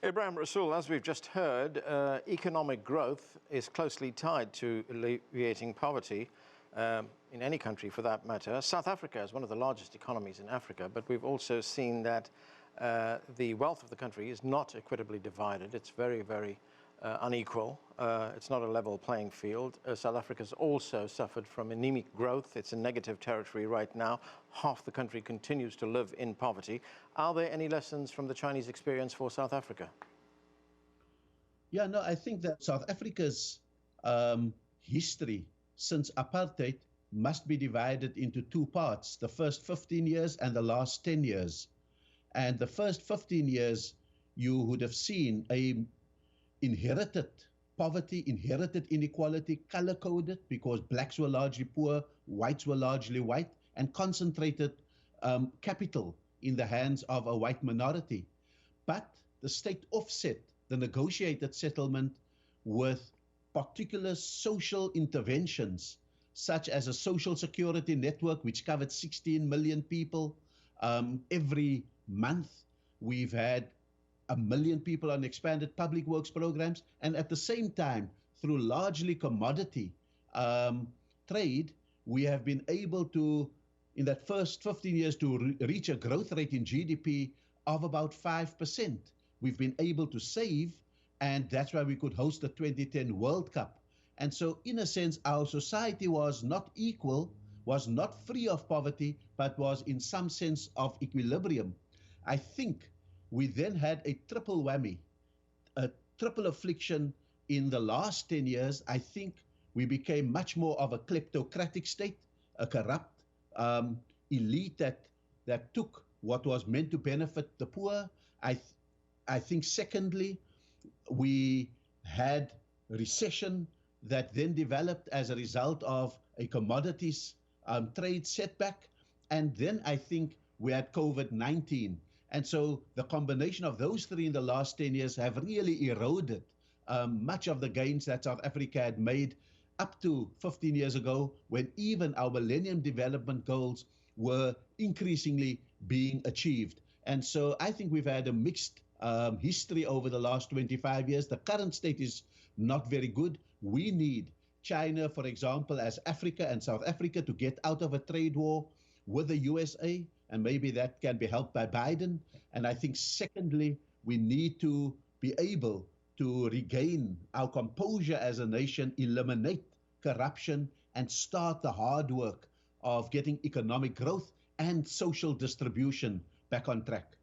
Ibrahim Rasool, as we've just heard, economic growth is closely tied to alleviating poverty in any country for that matter. South Africa is one of the largest economies in Africa, but we've also seen that the wealth of the country is not equitably divided. It's very, very unequal. It's not a level playing field. South Africa's also suffered from anemic growth. It's in negative territory right now. Half the country continues to live in poverty. Are there any lessons from the Chinese experience for South Africa? Yeah, no, I think that South Africa's history since apartheid must be divided into two parts, the first 15 years and the last 10 years. And the first 15 years, you would have seen a inherited poverty, inherited inequality, color-coded, because blacks were largely poor, whites were largely white, and concentrated capital in the hands of a white minority. But the state offset the negotiated settlement with particular social interventions, such as a social security network, which covered 16 million people. Every month, we've had 1 million people on expanded public works programs, and at the same time, through largely commodity trade, we have been able to, in that first 15 years, to reach a growth rate in GDP of about 5%. We've been able to save, and that's why we could host the 2010 World Cup. And so, in a sense, our society was not equal, was not free of poverty, but was in some sense of equilibrium. I think we then had a triple whammy, a triple affliction in the last 10 years. I think we became much more of a kleptocratic state, a corrupt elite that took what was meant to benefit the poor. I think secondly, we had recession that then developed as a result of a commodities trade setback. And then I think we had COVID-19. And so the combination of those three in the last 10 years have really eroded much of the gains that South Africa had made up to 15 years ago, when even our Millennium Development Goals were increasingly being achieved. And so I think we've had a mixed history over the last 25 years. The current state is not very good. We need China, for example, as Africa and South Africa to get out of a trade war with the USA, and maybe that can be helped by Biden. And I think secondly, we need to be able to regain our composure as a nation, eliminate corruption, and start the hard work of getting economic growth and social distribution back on track.